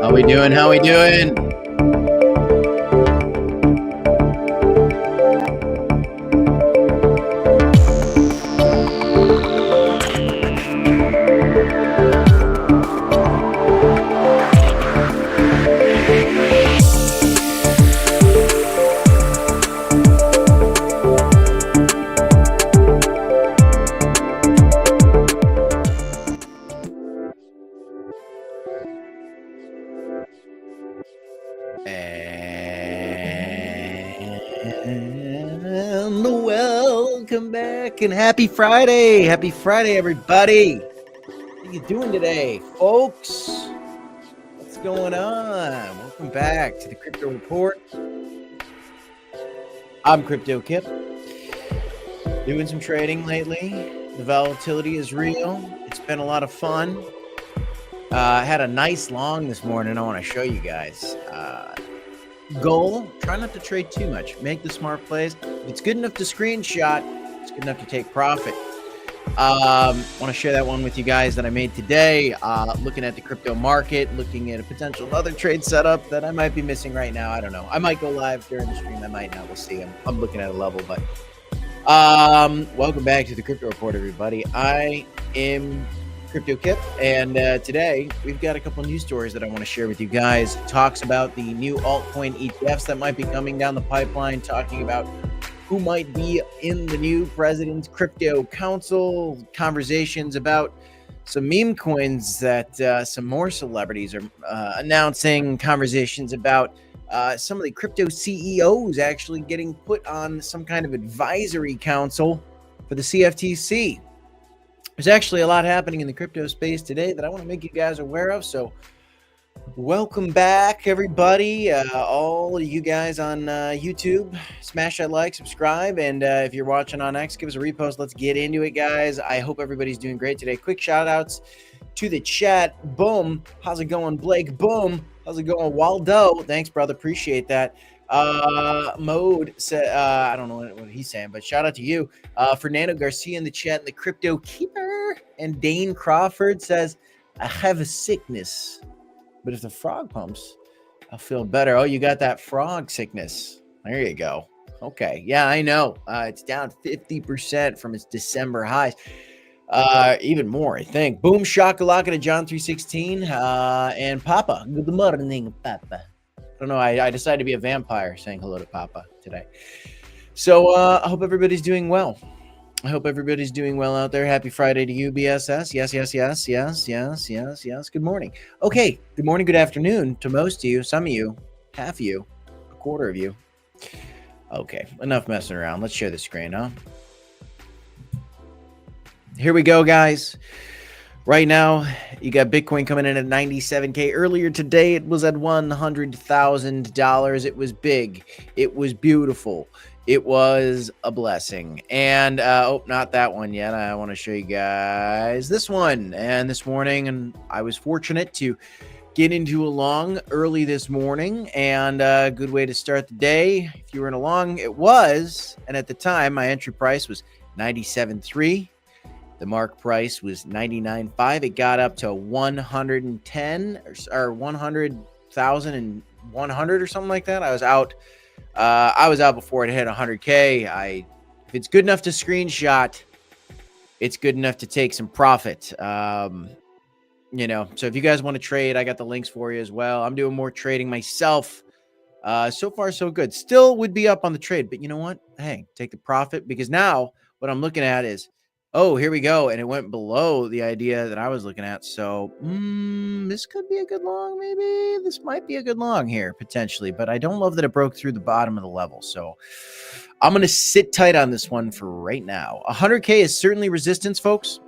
How we doing? How we doing? And welcome back and happy Friday. Happy Friday, everybody. What are you doing today, folks? What's going on? Welcome back to the Crypto Report. I'm Crypto Kip. Doing some trading lately. The volatility is real. It's been a lot of fun. I had a nice long this morning. I want to show you guys. Goal, try not to trade too much. Make the smart plays. If it's good enough to screenshot, it's good enough to take profit. Want to share that one with you guys that I made today. Looking at the crypto market, looking at a potential other trade setup that I might be missing right now. I don't know. I might go live during the stream. I might not. We'll see. I'm looking at a level, but welcome back to the Crypto Report, everybody. I am Crypto Kip, and today we've got a couple news stories that I want to share with you guys. Talks about the new altcoin ETFs that might be coming down the pipeline, talking about who might be in the new president's crypto council, conversations about some meme coins that some more celebrities are announcing, conversations about some of the crypto CEOs actually getting put on some kind of advisory council for the CFTC. There's actually a lot happening in the crypto space today that I want to make you guys aware of. So welcome back, everybody. All of you guys on YouTube, smash that like, subscribe. And if you're watching on X, give us a repost. Let's get into it, guys. I hope everybody's doing great today. Quick shout outs to the chat. Boom. How's it going, Blake? Boom. How's it going, Waldo? Thanks, brother. Appreciate that. Mode said, I don't know what he's saying, but shout out to you. Fernando Garcia in the chat, and the Crypto Keeper, and Dane Crawford says, I have a sickness, but if the frog pumps, I'll feel better. Oh, you got that frog sickness. There you go. Okay. Yeah, I know. It's down 50% from its December highs. Even more, I think. Boom shakalaka to John 316. And Papa. Good morning, Papa. I don't know. I decided to be a vampire saying hello to Papa today. So I hope everybody's doing well. I hope everybody's doing well out there. Happy Friday to you, BSS. Yes. Good morning. Okay. Good morning, good afternoon to most of you, some of you, half of you, a quarter of you. Okay. Enough messing around. Let's share the screen, huh? Here we go, guys. Right now, you got Bitcoin coming in at 97K. Earlier today, it was at $100,000. It was big. It was beautiful. It was a blessing. And, oh, not that one yet. I want to show you guys this one. And this morning, and I was fortunate to get into a long early this morning. And a good way to start the day. If you were in a long, it was. And at the time, my entry price was 97.3. The mark price was 99.5. It got up to 110 or 100,100 or something like that. I was out before it hit 100K. If it's good enough to screenshot, it's good enough to take some profit. So if you guys want to trade, I got the links for you as well. I'm doing more trading myself. So far, so good. Still would be up on the trade, but you know what? Hey, take the profit, because now what I'm looking at is, oh, here we go. And it went below the idea that I was looking at. So this could be a good long. Maybe this might be a good long here, potentially. But I don't love that it broke through the bottom of the level. So I'm going to sit tight on this one for right now. 100K is certainly resistance, folks.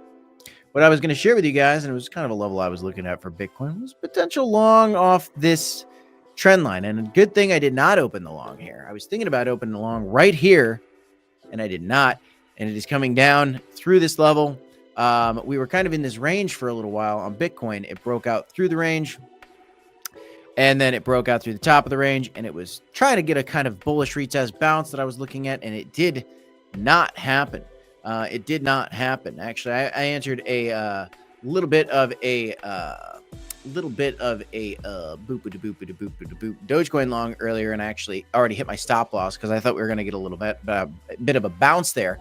What I was going to share with you guys, and it was kind of a level I was looking at for Bitcoin, was potential long off this trend line. And a good thing I did not open the long here. I was thinking about opening the long right here, and I did not. And it is coming down through this level. We were kind of in this range for a little while on Bitcoin. It broke out through the range, and then it broke out through the top of the range, and it was trying to get a kind of bullish retest bounce that I was looking at, and it did not happen. It did not happen. Actually, I entered a little bit of a little bit of a boop Dogecoin long earlier, and I actually already hit my stop loss because I thought we were going to get a little bit of a bounce there.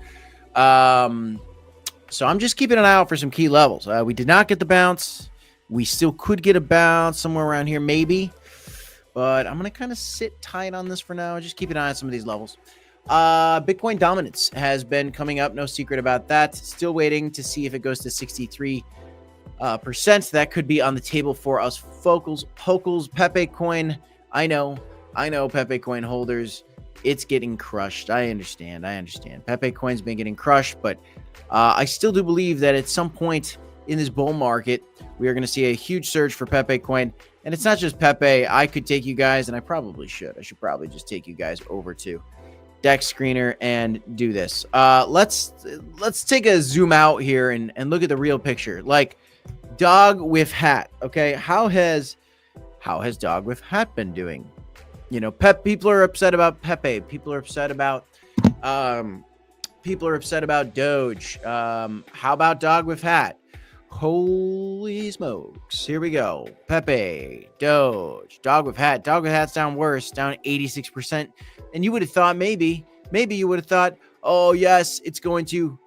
So I'm just keeping an eye out for some key levels. We did not get the bounce. We still could get a bounce somewhere around here, maybe. But I'm going to kind of sit tight on this for now. Just keep an eye on some of these levels. Bitcoin dominance has been coming up. No secret about that. Still waiting to see if it goes to 63%. That could be on the table for us. Pokles, Pepe coin. I know, Pepe coin holders. It's getting crushed. I understand. Pepe coin's been getting crushed, but I still do believe that at some point in this bull market, we are going to see a huge surge for Pepe coin. And it's not just Pepe. I could take you guys, and I probably should. I should probably just take you guys over to Dex Screener and do this. Let's take a zoom out here and look at the real picture. Like Dog with Hat. Okay, how has Dog with Hat been doing? You know, people are upset about Pepe. People are upset about Doge. How about Dog with Hat? Holy smokes. Here we go. Pepe, Doge, Dog with Hat. Dog with Hat's down worse, down 86%. And you would have thought maybe you would have thought, oh, yes, it's going to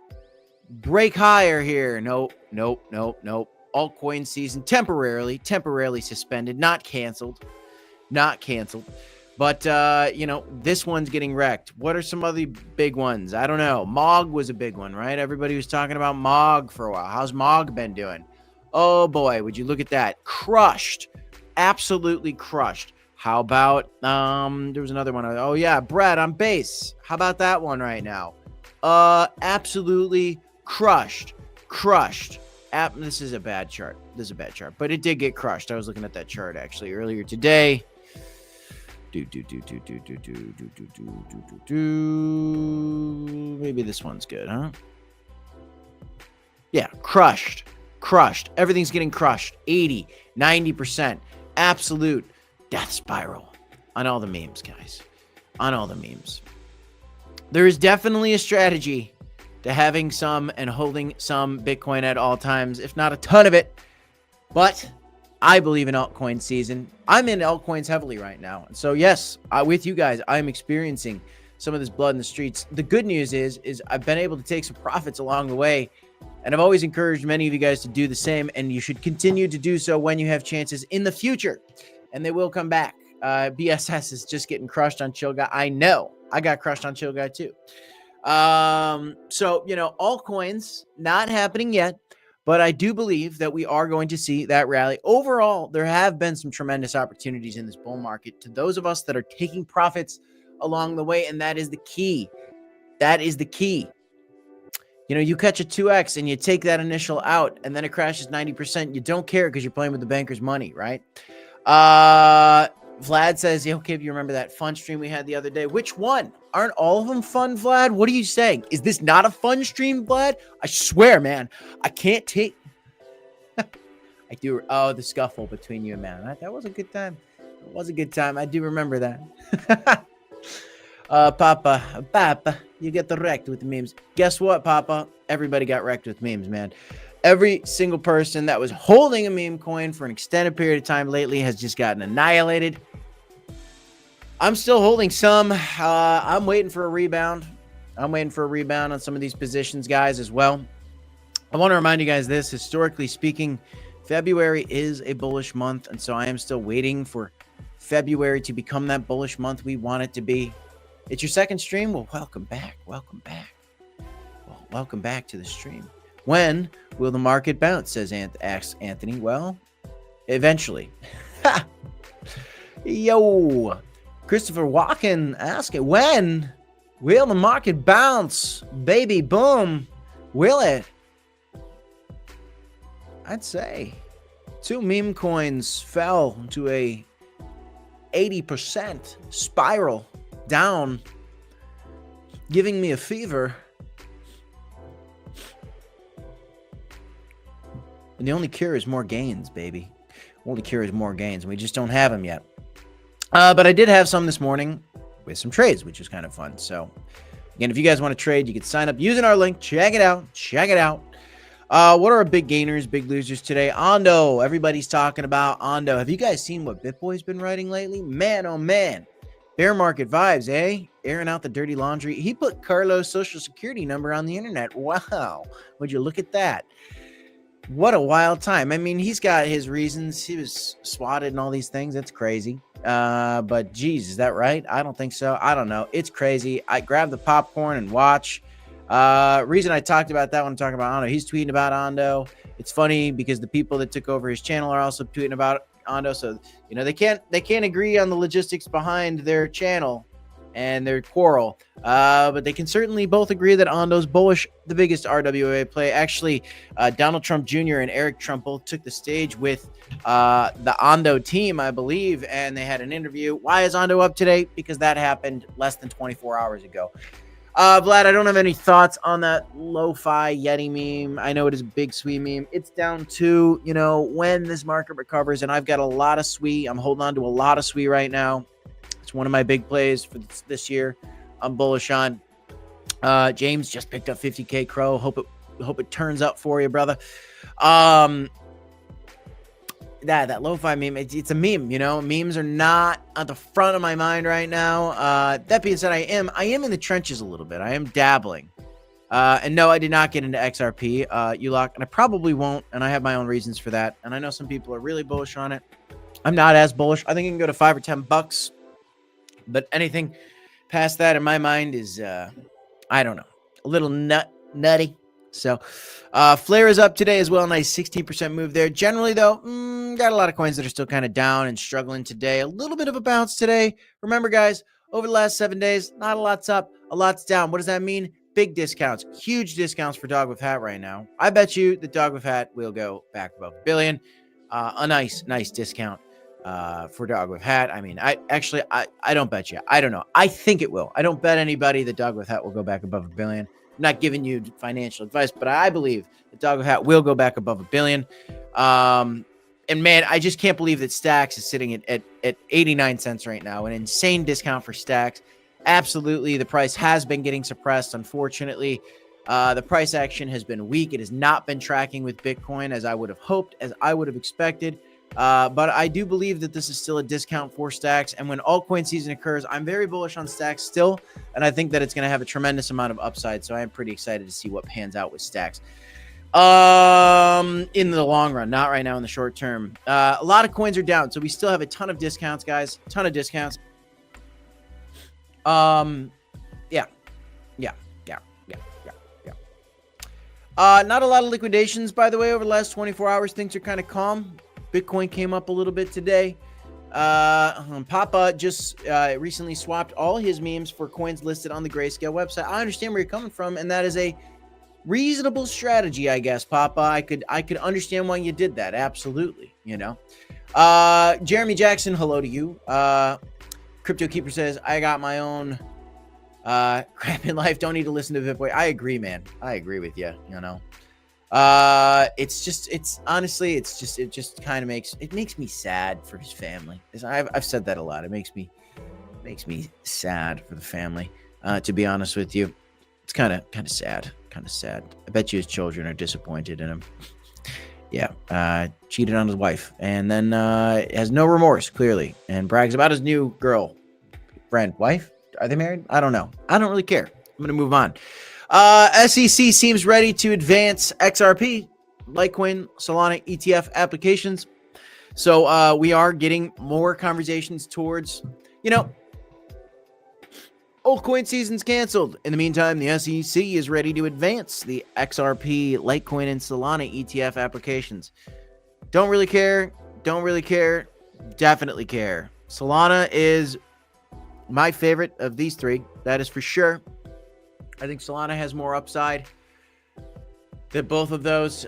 break higher here. Nope. Altcoin season temporarily suspended, not canceled. But, you know, this one's getting wrecked. What are some other big ones? I don't know. Mog was a big one, right? Everybody was talking about Mog for a while. How's Mog been doing? Oh, boy. Would you look at that? Crushed. Absolutely crushed. How about, there was another one. Oh, yeah. Brad on base. How about that one right now? Absolutely crushed. This is a bad chart. But it did get crushed. I was looking at that chart, actually, earlier today. Maybe this one's good, huh? Yeah, crushed. Everything's getting crushed. 80, 90%. Absolute death spiral on all the memes, guys. On all the memes. There is definitely a strategy to having some and holding some Bitcoin at all times, if not a ton of it. But I believe in altcoin season. I'm in altcoins heavily right now. And so, yes, with you guys, I'm experiencing some of this blood in the streets. The good news is I've been able to take some profits along the way. And I've always encouraged many of you guys to do the same. And you should continue to do so when you have chances in the future. And they will come back. BSS is just getting crushed on Chill Guy. I know. I got crushed on Chill Guy too. So, you know, altcoins not happening yet. But I do believe that we are going to see that rally. Overall, there have been some tremendous opportunities in this bull market to those of us that are taking profits along the way, and that is the key. You know, you catch a 2x and you take that initial out, and then it crashes 90%. You don't care because you're playing with the banker's money, right? Vlad says, yo, Kib, you remember that fun stream we had the other day? Which one? Aren't all of them fun, Vlad? What are you saying? Is this not a fun stream, Vlad? I swear, man. I can't take... I do... Oh, the scuffle between you and man. That was a good time. It was a good time. I do remember that. Papa, you get the wrecked with the memes. Guess what, Papa? Everybody got wrecked with memes, man. Every single person that was holding a meme coin for an extended period of time lately has just gotten annihilated. I'm still holding some. I'm waiting for a rebound. On some of these positions, guys, as well. I want to remind you guys this. Historically speaking, February is a bullish month, and so I am still waiting for February to become that bullish month we want it to be. It's your second stream? Well, welcome back. Welcome back to the stream. When will the market bounce, asks Anthony. Well, eventually. Yo, Christopher Walken asking, when will the market bounce? Baby, boom. Will it? I'd say 2 meme coins fell to a 80% spiral down, giving me a fever. And the only cure is more gains, baby. Only cure is more gains, and we just don't have them yet. But I did have some this morning with some trades, which is kind of fun. So, again, if you guys want to trade, you can sign up using our link. Check it out. What are our big gainers, big losers today? Ondo. Everybody's talking about Ondo. Have you guys seen what BitBoy's been writing lately? Man, oh man. Bear market vibes, eh? Airing out the dirty laundry. He put Carlos' social security number on the internet. Wow. Would you look at that? What a wild time. I mean, he's got his reasons. He was swatted and all these things. That's crazy. But geez, is that right? I don't think so. I don't know. It's crazy. I grab the popcorn and watch. Reason I talked about that when I'm talking about Ondo, he's tweeting about Ondo. It's funny because the people that took over his channel are also tweeting about Ondo. So, you know, they can't agree on the logistics behind their channel and their quarrel. But they can certainly both agree that Ondo's bullish, the biggest RWA play. Actually, Donald Trump Jr. and Eric Trump both took the stage with the Ondo team, I believe, and they had an interview. Why is Ondo up today? Because that happened less than 24 hours ago. Vlad, I don't have any thoughts on that lo-fi Yeti meme. I know it is a big SWE meme. It's down to, you know, when this market recovers, and I've got a lot of SWE. I'm holding on to a lot of SWE right now. It's one of my big plays for this year. I'm bullish on. James just picked up 50K Crow. Hope it turns up for you, brother. That lo-fi meme, it's a meme, you know. Memes are not at the front of my mind right now. That being said, I am in the trenches a little bit. I am dabbling. And no, I did not get into XRP, ULOC, and I probably won't, and I have my own reasons for that. And I know some people are really bullish on it. I'm not as bullish. I think it can go to $5 or $10, but anything past that in my mind is, I don't know, a little nutty. So, Flare is up today as well. Nice 16% move there. Generally, though, got a lot of coins that are still kind of down and struggling today. A little bit of a bounce today. Remember, guys, over the last 7 days, not a lot's up, a lot's down. What does that mean? Big discounts, huge discounts for Dog with Hat right now. I bet you the Dog with Hat will go back above $1 billion. A nice discount for Dog with Hat. I mean, I don't bet you. I don't know. I think it will. I don't bet anybody that Dog with Hat will go back above $1 billion. I'm not giving you financial advice, but I believe the Dog with Hat will go back above $1 billion. And man, I just can't believe that Stacks is sitting at 89 cents right now. An insane discount for Stacks. Absolutely. The price has been getting suppressed. Unfortunately, the price action has been weak. It has not been tracking with Bitcoin as I would have hoped, as I would have expected. But I do believe that this is still a discount for Stacks. And when altcoin season occurs, I'm very bullish on Stacks still. And I think that it's going to have a tremendous amount of upside. So I am pretty excited to see what pans out with Stacks. In the long run, not right now in the short term. A lot of coins are down. So we still have a ton of discounts, guys. A ton of discounts. Not a lot of liquidations, by the way, over the last 24 hours. Things are kind of calm. Bitcoin came up a little bit today. Papa just recently swapped all his memes for coins listed on the Grayscale website. I understand where you're coming from, and that is a reasonable strategy, I guess, Papa. I could understand why you did that. Absolutely, you know. Jeremy Jackson, hello to you. Crypto Keeper says, I got my own crap in life. Don't need to listen to BitBoy. I agree, man. I agree with you, you know. It just kind of makes me sad for his family. I've said that a lot. It makes me sad for the family. To be honest with you, it's kind of sad. I bet you his children are disappointed in him. Yeah, cheated on his wife and then has no remorse, clearly, and brags about his new wife. Are they married? I don't know. I don't really care. I'm going to move on. SEC seems ready to advance XRP, Litecoin, Solana ETF applications. So we are getting more conversations towards, you know, altcoin season's canceled. In the meantime, the SEC is ready to advance the XRP, Litecoin, and Solana ETF applications. Don't really care. Definitely care. Solana is my favorite of these three. That is for sure. I think Solana has more upside than both of those.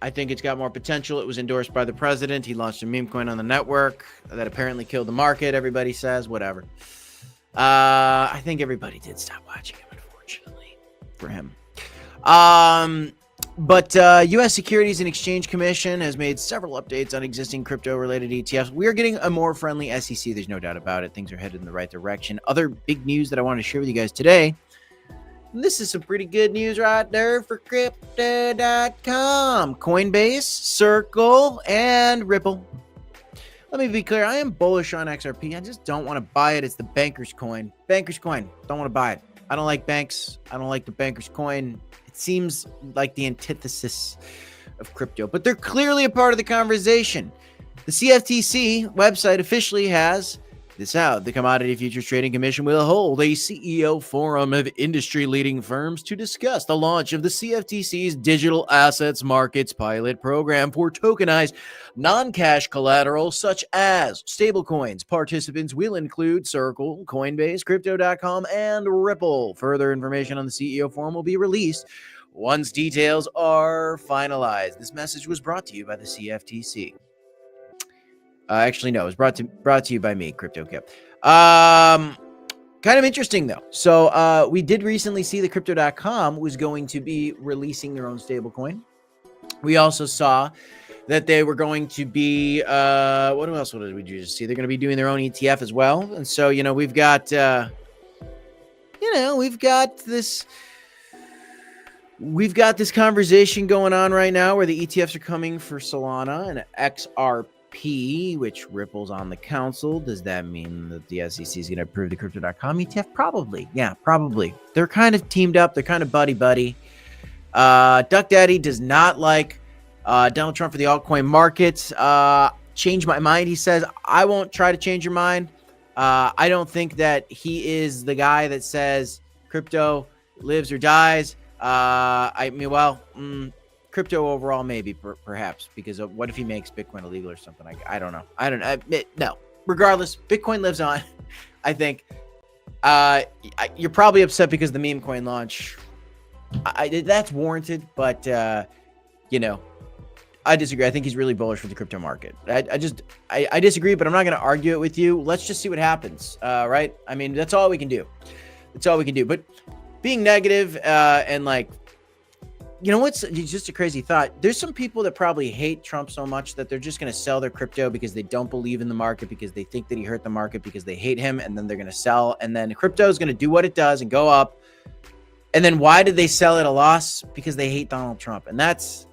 I think it's got more potential. It was endorsed by the president. He launched a Memecoin on the network that apparently killed the market. Everybody says whatever. I think everybody did stop watching him, unfortunately, for him. But U.S. Securities and Exchange Commission has made several updates on existing crypto-related ETFs. We are getting a more friendly SEC. There's no doubt about it. Things are headed in the right direction. Other big news that I wanted to share with you guys today And this is some pretty good news right there for crypto.com, Coinbase, Circle, and Ripple. Let me be clear. I am bullish on XRP. I just don't want to buy it. It's the banker's coin. Banker's coin. Don't want to buy it. I don't like banks. I don't like the banker's coin. It seems like the antithesis of crypto, but they're clearly a part of the conversation. The CFTC website officially has this out. The Commodity Futures Trading Commission will hold a CEO forum of industry-leading firms to discuss the launch of the CFTC's Digital Assets Markets Pilot Program for tokenized non-cash collateral such as stablecoins. Participants will include Circle, Coinbase, Crypto.com, and Ripple. Further information on the CEO forum will be released once details are finalized. This message was brought to you by the CFTC. Actually, no, it was brought to you by me, CryptoKip. Kind of interesting, though. So we did recently see that Crypto.com was going to be releasing their own stablecoin. We also saw that they were going to be, what else did we just see? They're going to be doing their own ETF as well. And so, we've got, we've got this conversation going on right now where the ETFs are coming for Solana and XRP, which Ripple's on the council. Does that mean that the SEC is going to approve the Crypto.com ETF? Probably. Yeah, probably. They're kind of teamed up. They're kind of buddy-buddy. Duck Daddy does not like Donald Trump for the altcoin market. Change my mind, he says. I won't try to change your mind. I don't think that he is the guy that says crypto lives or dies. Crypto overall, maybe, perhaps, because of what if he makes Bitcoin illegal or something? I don't know. No. Regardless, Bitcoin lives on. I think you're probably upset because the Memecoin launch. That's warranted, but I disagree. I think he's really bullish for the crypto market. I disagree, but I'm not going to argue it with you. Let's just see what happens, right? I mean, that's all we can do. That's all we can do. But being negative and what's just a crazy thought? There's some people that probably hate Trump so much that they're just going to sell their crypto because they don't believe in the market, because they think that he hurt the market, because they hate him, and then they're going to sell, and then crypto is going to do what it does and go up. And then why did they sell at a loss? Because they hate Donald Trump. And that's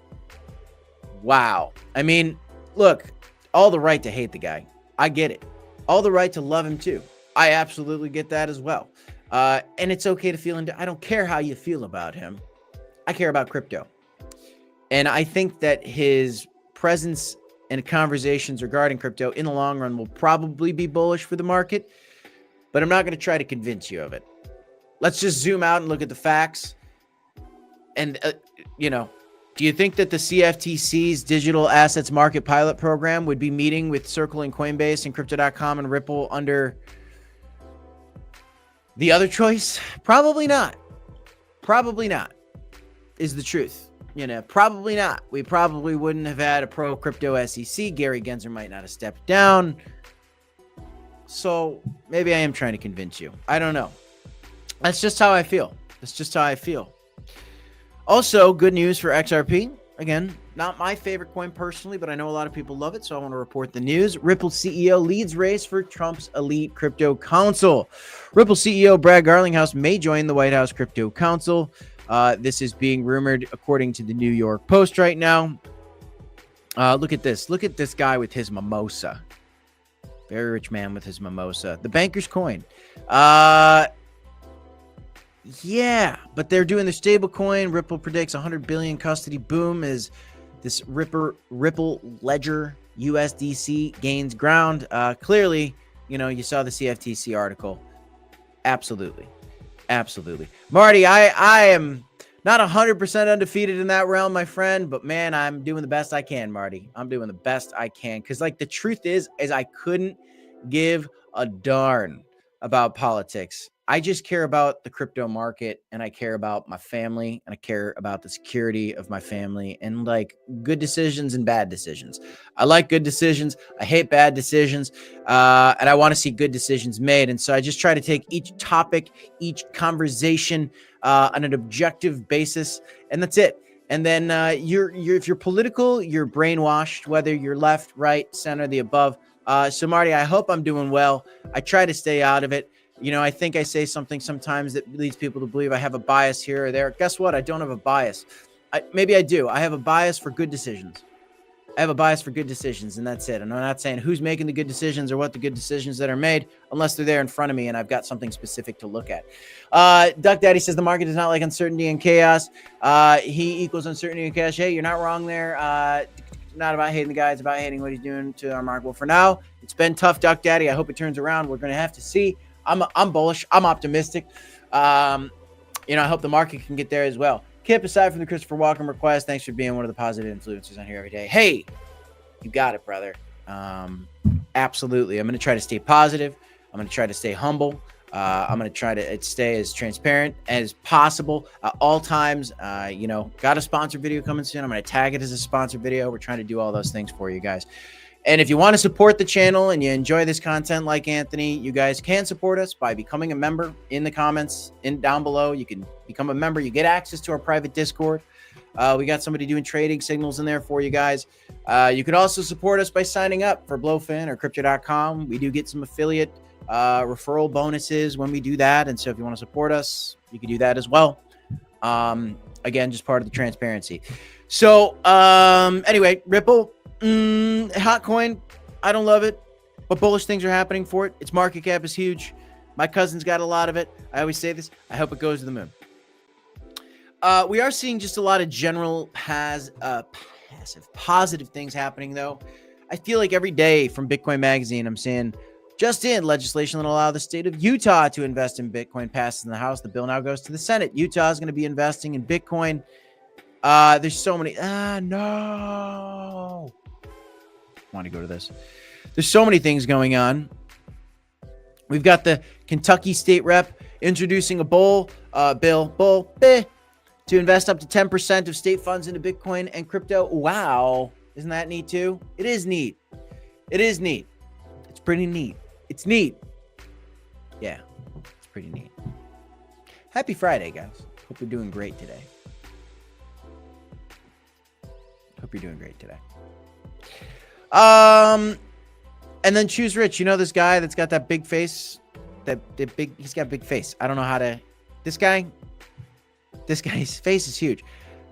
wow. I mean, look, all the right to hate the guy. I get it. All the right to love him too. I absolutely get that as well. And it's okay to feel I don't care how you feel about him. I care about crypto. And I think that his presence and conversations regarding crypto in the long run will probably be bullish for the market, but I'm not going to try to convince you of it. Let's just zoom out and look at the facts. And, do you think that the CFTC's Digital Assets Market Pilot Program would be meeting with Circle and Coinbase and Crypto.com and Ripple under the other choice? Probably not. Probably not. Is the truth. Probably not. We probably wouldn't have had a pro crypto SEC. Gary Gensler might not have stepped down. So maybe I am trying to convince you. I don't know. That's just how I feel. Also, good news for XRP. Again, not my favorite coin personally, but I know a lot of people love it, so I want to report the news. Ripple CEO leads race for Trump's elite crypto council. Ripple CEO Brad Garlinghouse may join the White House Crypto Council. This is being rumored according to the New York Post right now. Look at this. Look at this guy with his mimosa. Very rich man with his mimosa. The banker's coin. Yeah, but they're doing the stable coin. Ripple predicts 100 billion custody boom as this Ripple Ledger USDC gains ground. Clearly, you saw the CFTC article. Absolutely. Marty, I am not 100% undefeated in that realm, my friend, but man, I'm doing the best I can, Marty. I'm doing the best I can. Because the truth is I couldn't give a darn about politics. I just care about the crypto market, and I care about my family, and I care about the security of my family, and good decisions and bad decisions. I like good decisions. I hate bad decisions. And I want to see good decisions made. And so I just try to take each topic, each conversation on an objective basis, and that's it. And then if you're political, you're brainwashed, whether you're left, right, center, the above. So Marty, I hope I'm doing well. I try to stay out of it. You know, I think I say something sometimes that leads people to believe I have a bias here or there. Guess what? I don't have a bias. Maybe I do. I have a bias for good decisions. I have a bias for good decisions, and that's it. And I'm not saying who's making the good decisions or what the good decisions that are made, unless they're there in front of me and I've got something specific to look at. Duck Daddy says the market is not like uncertainty and chaos. He equals uncertainty and chaos. Hey, you're not wrong there. Not about hating the guy. It's about hating what he's doing to our market. Well, for now, it's been tough, Duck Daddy. I hope it turns around. We're going to have to see. I'm bullish. I'm optimistic. I hope the market can get there as well. Kip, aside from the Christopher Walken request, thanks for being one of the positive influencers on here every day. Hey, you got it, brother. Absolutely. I'm going to try to stay positive. I'm going to try to stay humble. I'm going to try to stay as transparent as possible at all times. Got a sponsored video coming soon. I'm going to tag it as a sponsored video. We're trying to do all those things for you guys. And if you want to support the channel and you enjoy this content like Anthony, you guys can support us by becoming a member in the comments down below. You can become a member. You get access to our private Discord. We got somebody doing trading signals in there for you guys. You could also support us by signing up for Blowfin or Crypto.com. We do get some affiliate referral bonuses when we do that. And so if you want to support us, you can do that as well. Again, just part of the transparency. So anyway, Ripple. Hot coin, I don't love it, but bullish things are happening for it. Its market cap is huge. My cousin's got a lot of it. I always say this. I hope it goes to the moon. We are seeing just a lot of general positive things happening, though. I feel like every day from Bitcoin Magazine, I'm seeing just in legislation that will allow the state of Utah to invest in Bitcoin passes in the House. The bill now goes to the Senate. Utah is going to be investing in Bitcoin. There's so many. No. Want to go to this. There's so many things going on. We've got the Kentucky state rep introducing a bill to invest up to 10% of state funds into Bitcoin and crypto. Wow. Isn't that neat too? It is neat. It is neat. It's pretty neat. It's neat. Yeah, it's pretty neat. Happy Friday, guys. Hope you're doing great today. Hope you're doing great today. And then Choose Rich. You know this guy that's got that big face? He's got a big face. I don't know how to... This guy's face is huge.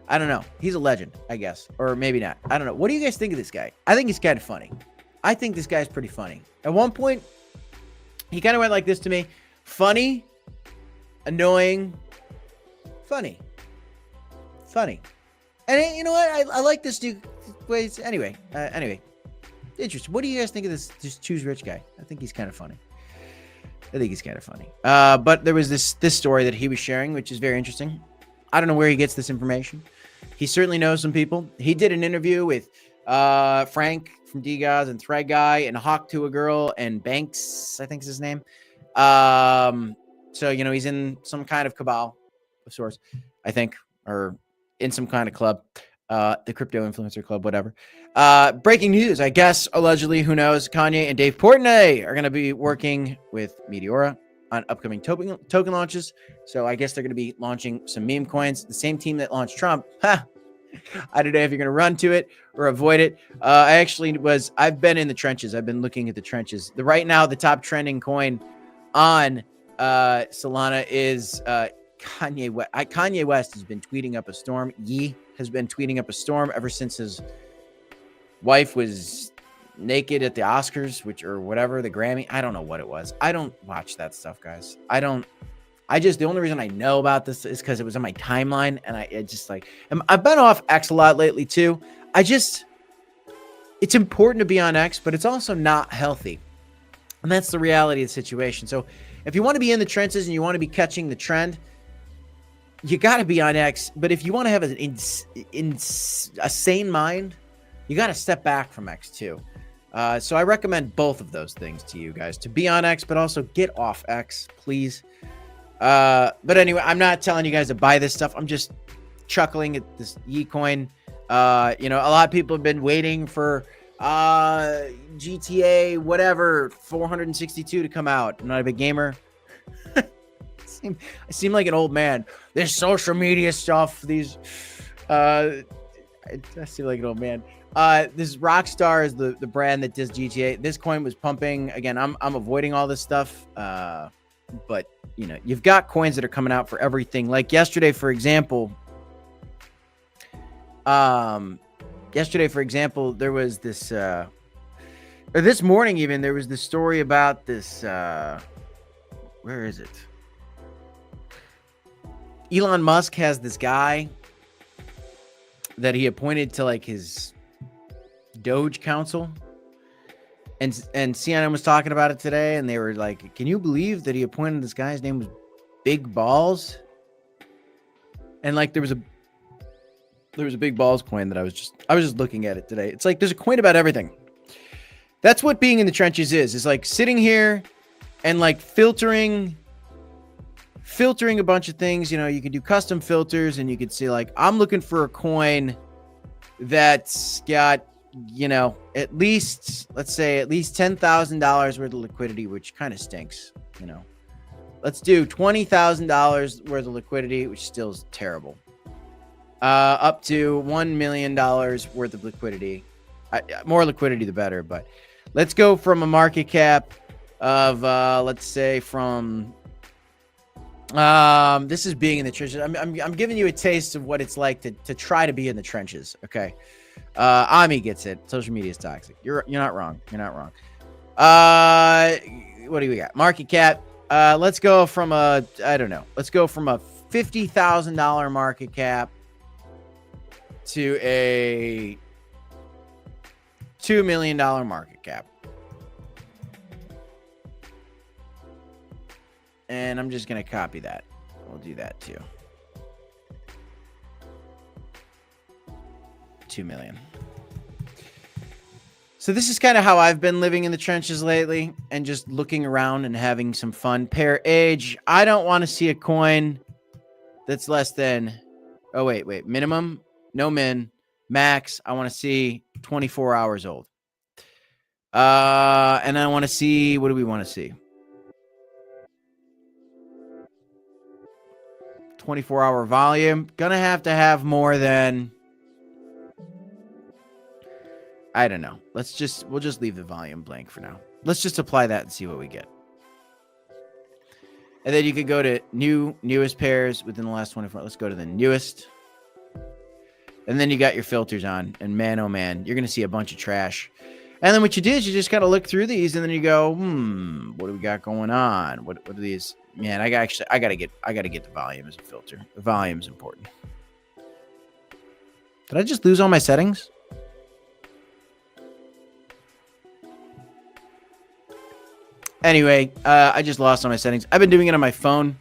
I don't know. He's a legend, I guess. Or maybe not. I don't know. What do you guys think of this guy? I think he's kind of funny. I think this guy's pretty funny. At one point, he kind of went like this to me. Funny, annoying, funny. Funny. And you know what? I like this dude. Anyway. Interesting. What do you guys think of this Choose Rich guy? I think he's kind of funny. But there was this story that he was sharing, which is very interesting. I don't know where he gets this information. He certainly knows some people. He did an interview with Frank from DGOZ and Thread Guy and Hawk to a Girl and Banks, I think is his name. So, he's in some kind of cabal of sorts, I think, or in some kind of club. The crypto influencer club, whatever. Breaking news, I guess, allegedly, who knows, Kanye and Dave Portnoy are going to be working with Meteora on upcoming token launches. So I guess they're going to be launching some meme coins. The same team that launched Trump. I don't know if you're going to run to it or avoid it. I've been in the trenches. I've been looking at the trenches. Right now, the top trending coin on Solana is Kanye West. Kanye West has been tweeting up a storm. Ye has been tweeting up a storm ever since his wife was naked at the Oscars, or whatever, the Grammy. I don't know what it was. I don't watch that stuff, guys. The only reason I know about this is because it was on my timeline, and I've been off X a lot lately too. It's important to be on X, but it's also not healthy. And that's the reality of the situation. So if you want to be in the trenches and you want to be catching the trend, you got to be on X. But if you want to have a sane mind, you got to step back from X too. So I recommend both of those things to you guys, to be on X, but also get off X, please. But anyway, I'm not telling you guys to buy this stuff. I'm just chuckling at this Yecoin. A lot of people have been waiting for GTA, whatever, 462 to come out. I'm not a big gamer. I seem like an old man. This social media stuff, I seem like an old man. This Rockstar is the brand that does GTA. This coin was pumping. Again, I'm avoiding all this stuff. But, you know, you've got coins that are coming out for everything. Like yesterday, for example, there was this, or this morning even, there was this story about this, where is it? Elon Musk has this guy that he appointed to like his Doge council. And CNN was talking about it today, and they were like, can you believe that he appointed this guy's name was Big Balls? And like there was a Big Balls coin that I was just looking at it today. It's like there's a coin about everything. That's what being in the trenches is like sitting here and like filtering a bunch of things. You know, you can do custom filters, and you can see like, I'm looking for a coin that's got, you know, at least $10,000 worth of liquidity, which kind of stinks. You know, let's do $20,000 worth of liquidity, which still is terrible. Up to $1 million worth of liquidity. More liquidity, the better. But let's go from a market cap of, let's say from, this is being in the trenches. I'm giving you a taste of what it's like to try to be in the trenches. Okay. Ami gets it. Social media is toxic. You're not wrong. You're not wrong. What do we got? Market cap. Let's go from a $50,000 market cap to a $2 million market cap. And I'm just going to copy that. We'll do that too. 2 million. So this is kind of how I've been living in the trenches lately and just looking around and having some fun. Pair age. I don't want to see a coin that's less than, oh, wait, minimum, no min, max. I want to see 24 hours old. And I want to see, what do we want to see? 24-hour volume. Gonna have to have more than, I don't know. We'll just leave the volume blank for now. Let's just apply that and see what we get. And then you could go to newest pairs within the last 24. Let's go to the newest. And then you got your filters on, and man, oh man, you're going to see a bunch of trash. And then what you did is you just got to look through these, and then you go, what do we got going on? What are these? Man, I got to get the volume as a filter. The volume is important. Did I just lose all my settings? Anyway, I just lost all my settings. I've been doing it on my phone.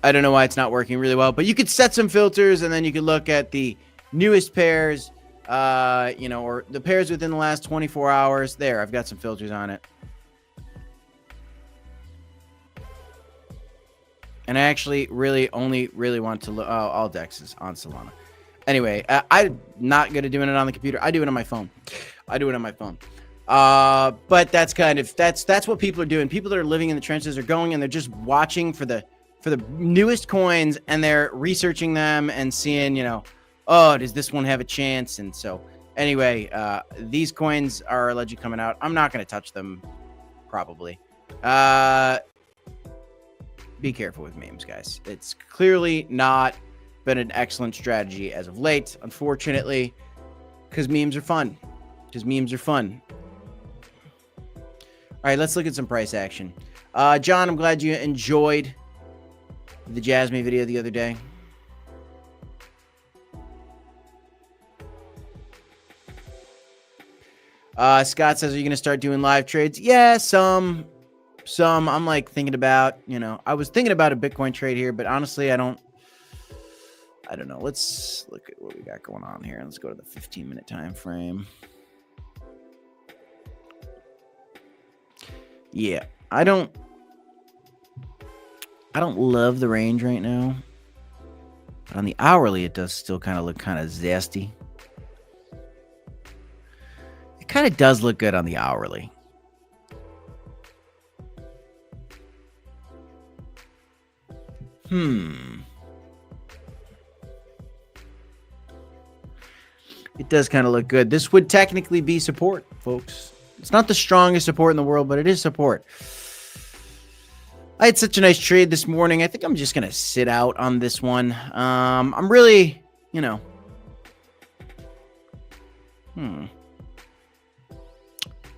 I don't know why it's not working really well, but you could set some filters, and then you could look at the newest pairs, or the pairs within the last 24 hours. There, I've got some filters on it. And I actually only want to look, all dexes on Solana. Anyway, I'm not good at doing it on the computer. I do it on my phone. But that's what people are doing. People that are living in the trenches are going and they're just watching for the newest coins, and they're researching them and seeing, does this one have a chance? And so anyway, these coins are allegedly coming out. I'm not going to touch them probably. Be careful with memes, guys. It's clearly not been an excellent strategy as of late, unfortunately, because memes are fun. All right, let's look at some price action. John, I'm glad you enjoyed the Jasmine video the other day. Scott says, are you going to start doing live trades? Yeah, some. I'm like thinking about, I was thinking about a Bitcoin trade here, but honestly, I don't know. Let's look at what we got going on here. Let's go to the 15-minute time frame. Yeah, I don't love the range right now. But on the hourly, it does still kind of look kind of zesty. It kind of does look good on the hourly. It does kind of look good. This would technically be support, folks. It's not the strongest support in the world, but it is support. I had such a nice trade this morning. I think I'm just gonna sit out on this one. I'm really, yeah.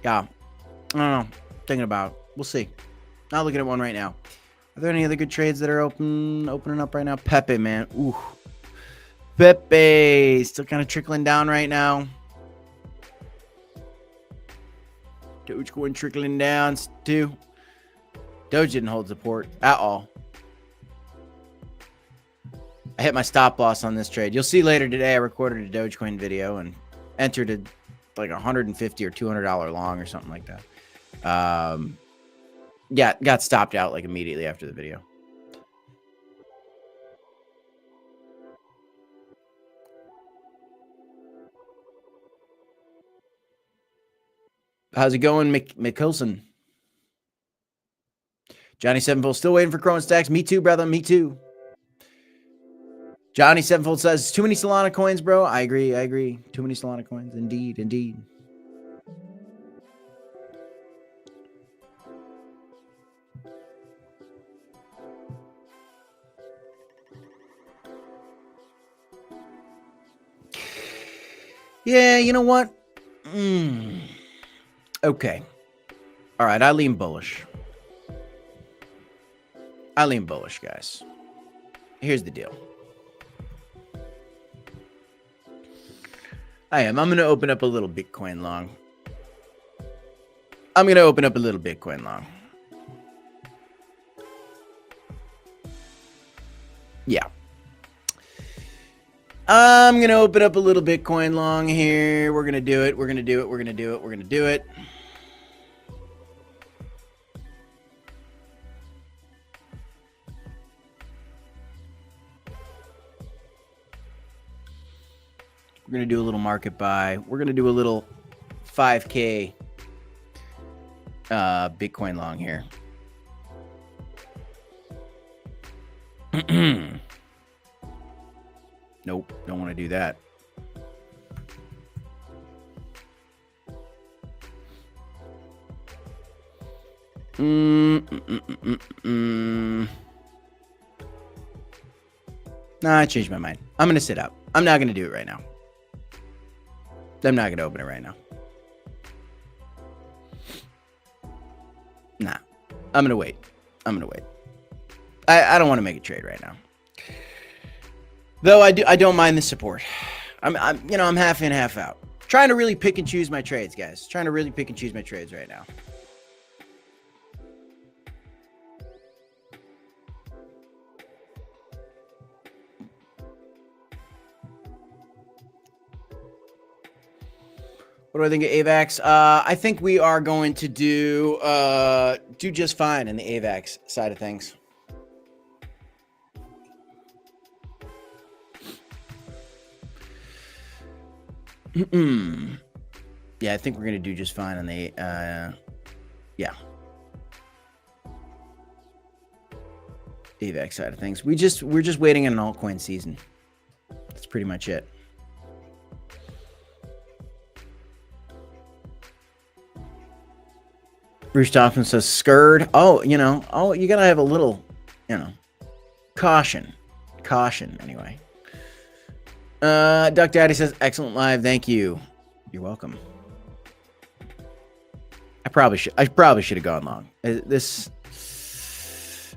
I don't know. Thinking about it. We'll see. Not looking at one right now. Are there any other good trades that are opening up right now? Pepe, man. Ooh. Pepe. Still kind of trickling down right now. Dogecoin trickling down too. Doge didn't hold support at all. I hit my stop loss on this trade. You'll see later today I recorded a Dogecoin video and entered a like $150 or $200 long or something like that. Yeah, got stopped out like immediately after the video. How's it going, Mickelson? Johnny Sevenfold still waiting for Cronos stacks. Me too, brother. Me too. Johnny Sevenfold says too many Solana coins, bro. I agree. Too many Solana coins. Indeed. Yeah, you know what? Okay. All right, I lean bullish. Guys. Here's the deal. I'm going to open up a little Bitcoin long. Yeah. I'm going to open up a little Bitcoin long here. We're going to do it. We're going to do it. We're going to do it. We're going to do it. We're going to do a little market buy. We're going to do a little 5K Bitcoin long here. Nope, don't want to do that. Nah, I changed my mind. I'm going to sit out. I'm not going to do it right now. I'm not going to open it right now. Nah, I'm going to wait. I don't want to make a trade right now. Though I don't mind the support. I'm half in, half out. Trying to really pick and choose my trades, guys. Trying to really pick and choose my trades right now. What do I think of AVAX? I think we are going to do just fine in the AVAX side of things. Yeah, I think we're gonna do just fine on the AVAX side of things. We're just waiting on an altcoin season. That's pretty much it. Bruce Thompson says scared. Oh, you gotta have a little, caution anyway. Duck Daddy says excellent live. Thank you. You're welcome. I probably should have gone long. This.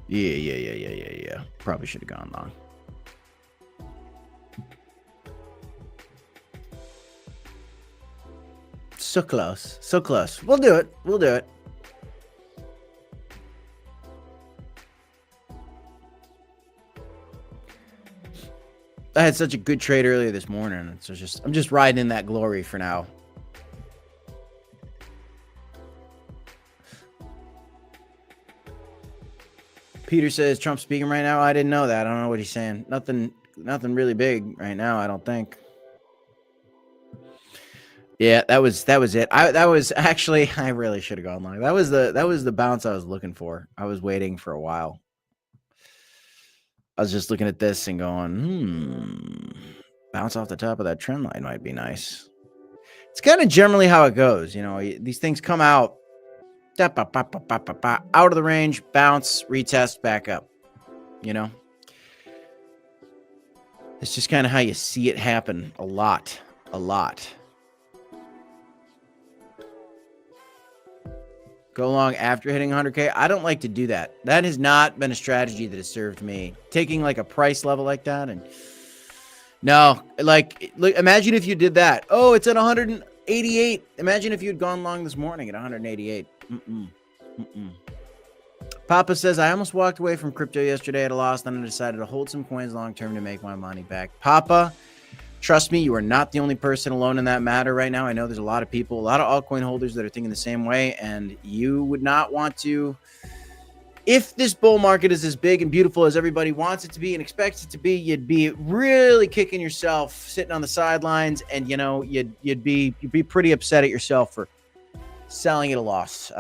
Yeah. Probably should have gone long. So close. We'll do it. I had such a good trade earlier this morning. So I'm just riding in that glory for now. Peter says Trump's speaking right now. I didn't know that. I don't know what he's saying. Nothing really big right now, I don't think. Yeah, that was it. That was actually, I really should have gone long. That was the bounce I was looking for. I was waiting for a while. I was just looking at this and going, bounce off the top of that trend line might be nice. It's kind of generally how it goes. These things come out out of the range, bounce, retest, back up. You know, it's just kind of how you see it happen a lot. Go long after hitting 100K. I don't like to do that. That has not been a strategy that has served me. Taking like a price level like that, and no, like imagine if you did that. Oh, it's at 188. Imagine if you'd gone long this morning at 188. Papa says, I almost walked away from crypto yesterday at a loss, then I decided to hold some coins long term to make my money back. Papa, trust me, you are not the only person alone in that matter right now. I know there's a lot of people, a lot of altcoin holders that are thinking the same way, and you would not want to. If this bull market is as big and beautiful as everybody wants it to be and expects it to be, you'd be really kicking yourself sitting on the sidelines, and you know you'd be pretty upset at yourself for selling at a loss.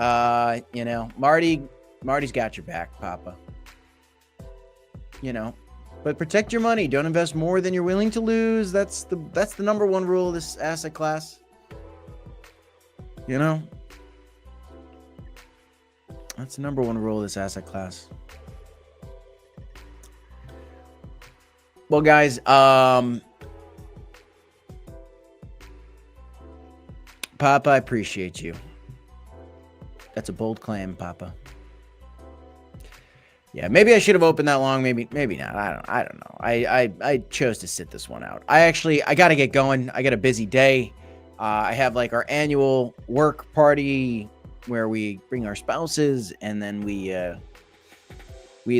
You know, Marty's got your back, Papa. You know, but protect your money. Don't invest more than you're willing to lose. That's the number one rule of this asset class. You know, that's the number one rule of this asset class. Well, guys, Papa, I appreciate you. That's a bold claim, Papa. Yeah, maybe I should have opened that long. Maybe not. I don't know. I chose to sit this one out. I got to get going. I got a busy day. I have like our annual work party where we bring our spouses, and then we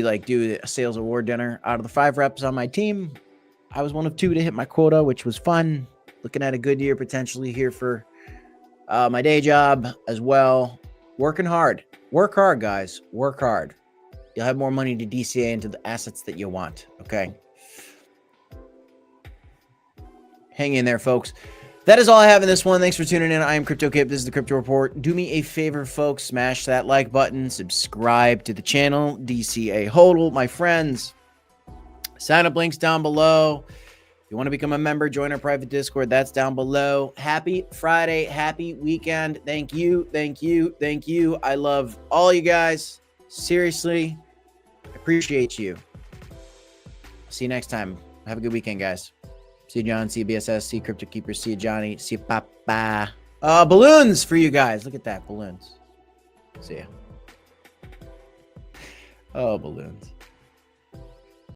like do a sales award dinner. Out of the 5 reps on my team, I was one of 2 to hit my quota, which was fun. Looking at a good year potentially here for my day job as well. Working hard. Work hard, guys. Work hard. You'll have more money to DCA into the assets that you want. Okay. Hang in there, folks. That is all I have in this one. Thanks for tuning in. I am Crypto Cape. This is the Crypto Report. Do me a favor, folks. Smash that like button. Subscribe to the channel. DCA HODL, my friends. Sign up links down below. If you want to become a member, join our private Discord. That's down below. Happy Friday. Happy weekend. Thank you. Thank you. Thank you. I love all you guys. Seriously, I appreciate you. See you next time. Have a good weekend, guys. See you, John. See you, BSS. See you, Crypto Keeper. See you, Johnny. See you, Papa. Balloons for you guys. Look at that. Balloons. See ya. Oh, balloons.